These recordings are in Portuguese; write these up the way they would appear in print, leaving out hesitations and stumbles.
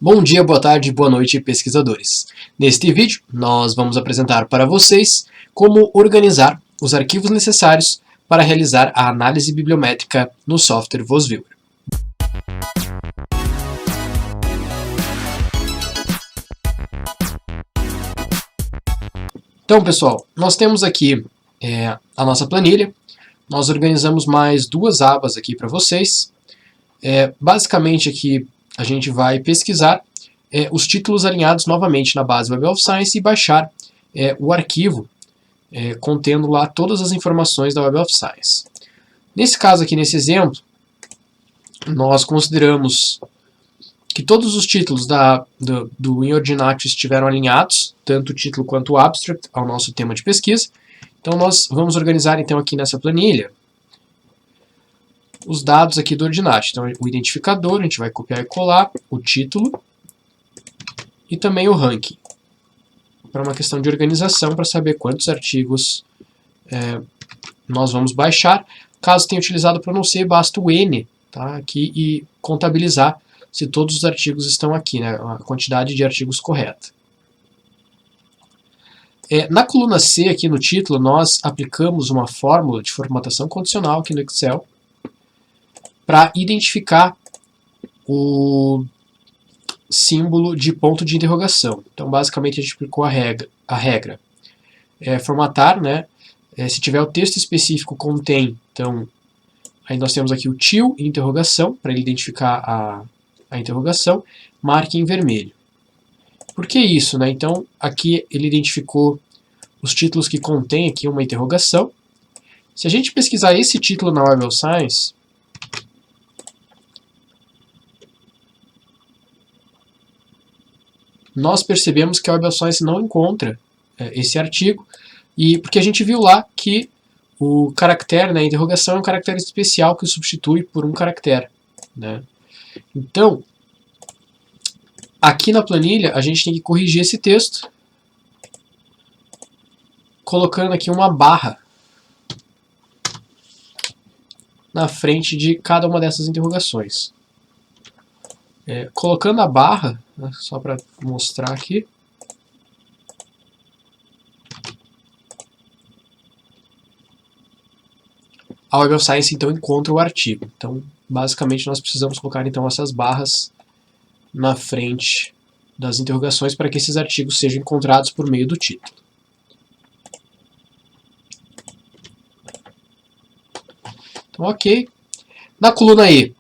Bom dia, boa tarde, boa noite, pesquisadores. Neste vídeo, nós vamos apresentar para vocês como organizar os arquivos necessários para realizar a análise bibliométrica no software VozViewer. Então, pessoal, nós temos aqui a nossa planilha. Nós organizamos mais duas abas aqui para vocês. Basicamente aqui a gente vai pesquisar os títulos alinhados novamente na base Web of Science e baixar o arquivo contendo lá todas as informações da Web of Science. Nesse caso aqui, nesse exemplo, nós consideramos que todos os títulos do InOrdinate estiveram alinhados, tanto o título quanto o abstract, ao nosso tema de pesquisa. Então nós vamos organizar então aqui nessa planilha os dados aqui do Ordinate. Então o identificador, a gente vai copiar e colar, o título e também o ranking. Para uma questão de organização, para saber quantos artigos nós vamos baixar. Caso tenha utilizado o pronunciar, basta o N, tá, aqui e contabilizar se todos os artigos estão aqui, né, a quantidade de artigos correta. Na coluna C, aqui no título, nós aplicamos uma fórmula de formatação condicional aqui no Excel para identificar o símbolo de ponto de interrogação. Então, basicamente, a gente aplicou a regra. Formatar, né? Se tiver o texto específico contém, então, aí nós temos aqui o til interrogação, para ele identificar a interrogação, marque em vermelho. Por que isso, né? Então, aqui ele identificou os títulos que contêm aqui uma interrogação. Se a gente pesquisar esse título na Web of Science, nós percebemos que a Web of Science não encontra esse artigo, e porque a gente viu lá que o caractere, né, a interrogação é um caractere especial que substitui por um caractere, né? Então, aqui na planilha a gente tem que corrigir esse texto, colocando aqui uma barra na frente de cada uma dessas interrogações. Colocando a barra, né, só para mostrar aqui, a Web of Science então encontra o artigo. Então, basicamente, nós precisamos colocar então essas barras na frente das interrogações para que esses artigos sejam encontrados por meio do título. Então, ok. Na coluna E,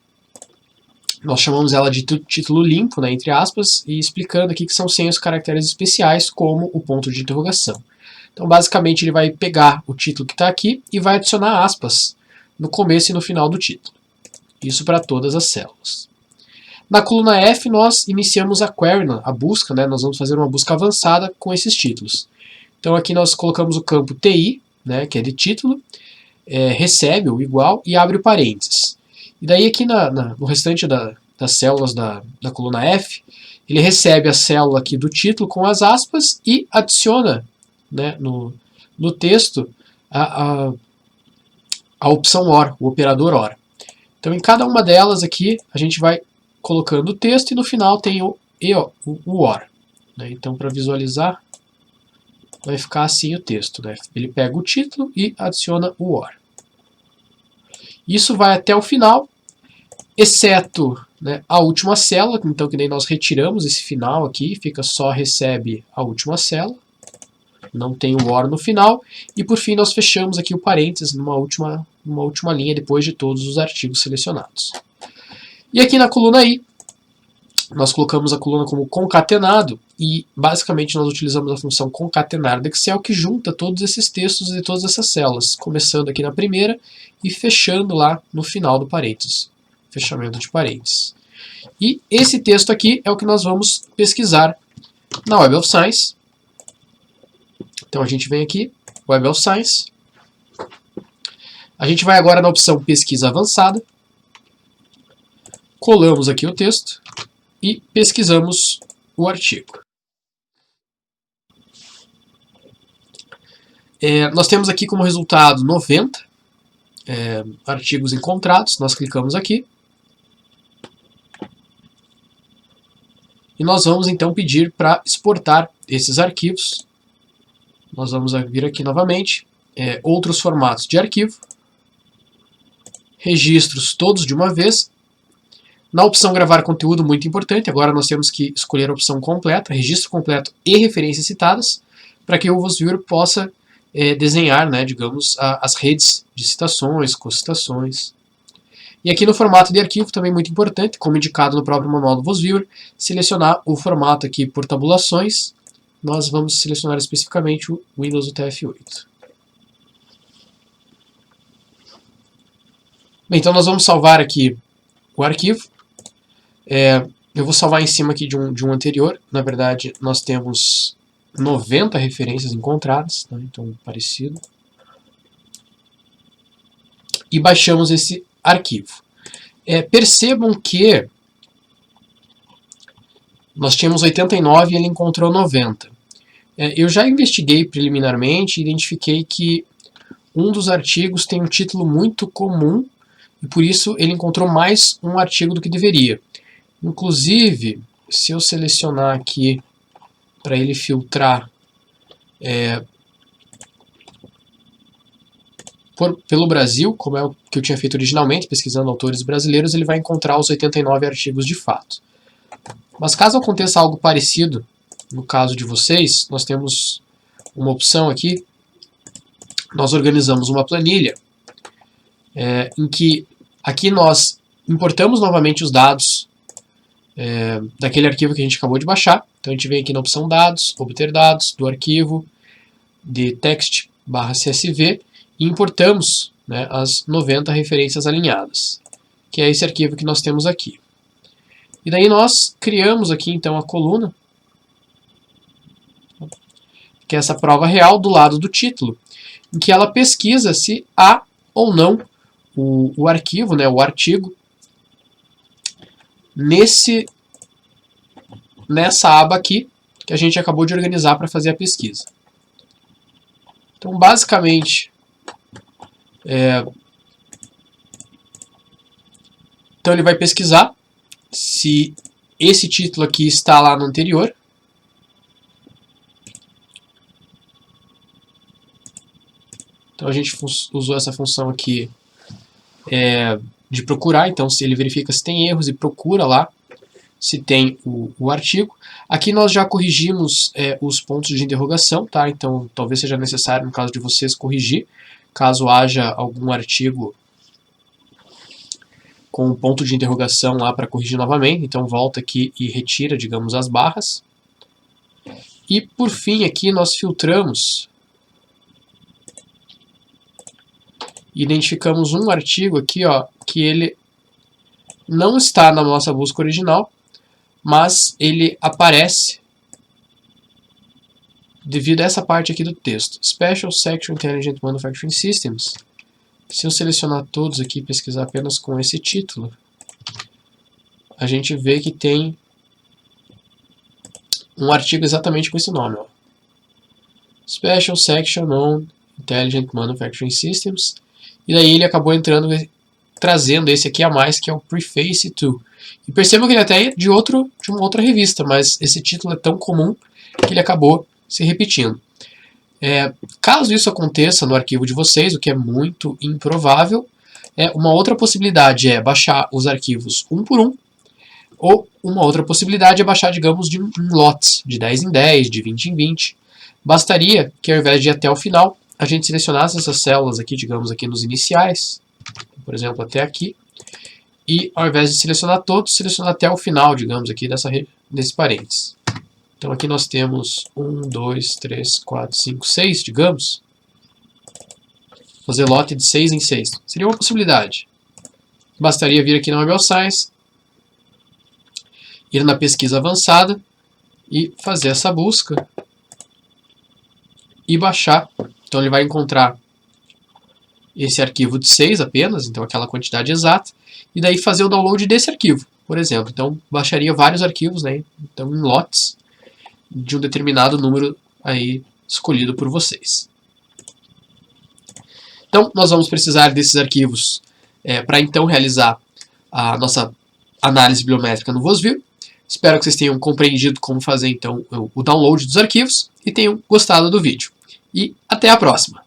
nós chamamos ela de título limpo, né, entre aspas, e explicando aqui que são sem os caracteres especiais, como o ponto de interrogação. Então, basicamente, ele vai pegar o título que está aqui e vai adicionar aspas no começo e no final do título. Isso para todas as células. Na coluna F, nós iniciamos a query, a busca, né, nós vamos fazer uma busca avançada com esses títulos. Então, aqui nós colocamos o campo TI, né, que é de título, recebe o igual e abre o parênteses. E daí aqui no restante das células da coluna F, ele recebe a célula aqui do título com as aspas e adiciona, né, no texto a opção OR, o operador OR. Então em cada uma delas aqui a gente vai colocando o texto e no final tem o OR. Né? Então para visualizar vai ficar assim o texto. Né? Ele pega o título e adiciona o OR. Isso vai até o final, exceto, né, a última célula, então que daí nós retiramos esse final aqui, fica só recebe a última célula, não tem o OR no final, e por fim nós fechamos aqui o parênteses numa última linha depois de todos os artigos selecionados. E aqui na coluna I, nós colocamos a coluna como concatenado, e basicamente nós utilizamos a função concatenar do Excel, que junta todos esses textos e todas essas células, começando aqui na primeira e fechando lá no final do parênteses. Fechamento de parênteses. E esse texto aqui é o que nós vamos pesquisar na Web of Science. Então a gente vem aqui, Web of Science. A gente vai agora na opção Pesquisa Avançada. Colamos aqui o texto e pesquisamos o artigo. Nós temos aqui como resultado 90 artigos encontrados. Nós clicamos aqui. e nós vamos então pedir para exportar esses arquivos. Nós vamos vir aqui novamente, outros formatos de arquivo, registros todos de uma vez. Na opção gravar conteúdo, muito importante, agora nós temos que escolher a opção completa, registro completo e referências citadas, para que o VozViewer possa desenhar, né, digamos, as redes de citações, cocitações. E aqui no formato de arquivo, também muito importante, como indicado no próprio manual do VozViewer, selecionar o formato aqui por tabulações. Nós vamos selecionar especificamente o Windows UTF-8. Bem, então nós vamos salvar aqui o arquivo. Eu vou salvar em cima aqui de um anterior. Na verdade, nós temos 90 referências encontradas, né? Então parecido. E baixamos esse arquivo. Percebam que nós tínhamos 89 e ele encontrou 90. Eu já investiguei preliminarmente e identifiquei que um dos artigos tem um título muito comum e por isso ele encontrou mais um artigo do que deveria. Inclusive, se eu selecionar aqui para ele filtrar pelo Brasil, como é o que eu tinha feito originalmente, pesquisando autores brasileiros, ele vai encontrar os 89 artigos de fato. Mas caso aconteça algo parecido, no caso de vocês, nós temos uma opção aqui, nós organizamos uma planilha, em que aqui nós importamos novamente os dados daquele arquivo que a gente acabou de baixar. Então a gente vem aqui na opção dados, obter dados do arquivo de text/csv e importamos, né, as 90 referências alinhadas, que é esse arquivo que nós temos aqui. E daí nós criamos aqui então a coluna, que é essa prova real do lado do título, em que ela pesquisa se há ou não o arquivo, né, o artigo, nessa aba aqui que a gente acabou de organizar para fazer a pesquisa. Então, basicamente, então ele vai pesquisar se esse título aqui está lá no anterior. Então a gente usou essa função aqui de procurar, então se ele verifica se tem erros e procura lá se tem o artigo. Aqui nós já corrigimos os pontos de interrogação, tá? Então talvez seja necessário, no caso de vocês, corrigir, caso haja algum artigo com um ponto de interrogação lá para corrigir novamente. Então volta aqui e retira, digamos, as barras. E por fim aqui nós filtramos, identificamos um artigo aqui, ó, que ele não está na nossa busca original, mas ele aparece devido a essa parte aqui do texto. Special Section Intelligent Manufacturing Systems. Se eu selecionar todos aqui e pesquisar apenas com esse título, a gente vê que tem um artigo exatamente com esse nome, ó. Special Section on Intelligent Manufacturing Systems. E daí ele acabou entrando, trazendo esse aqui a mais, que é o Preface to. E percebam que ele até é de uma outra revista, mas esse título é tão comum que ele acabou se repetindo. Caso isso aconteça no arquivo de vocês, o que é muito improvável, uma outra possibilidade é baixar os arquivos um por um, ou uma outra possibilidade é baixar, digamos, de lotes, de 10 em 10, de 20 em 20. Bastaria que ao invés de ir até o final, a gente selecionasse essas células aqui, digamos, aqui nos iniciais, por exemplo, até aqui, e ao invés de selecionar todos, selecionar até o final, digamos, aqui desse parênteses. Então aqui nós temos 1, 2, 3, 4, 5, 6, digamos. Fazer lote de 6 em 6. Seria uma possibilidade. Bastaria vir aqui na Web of Science, ir na pesquisa avançada e fazer essa busca e baixar. Então ele vai encontrar esse arquivo de 6 apenas, então aquela quantidade exata, e daí fazer o download desse arquivo, por exemplo. Então baixaria vários arquivos, né? Então em lotes de um determinado número aí escolhido por vocês. Então nós vamos precisar desses arquivos para então realizar a nossa análise bibliométrica no VozViewer. Espero que vocês tenham compreendido como fazer então o download dos arquivos e tenham gostado do vídeo. E até a próxima!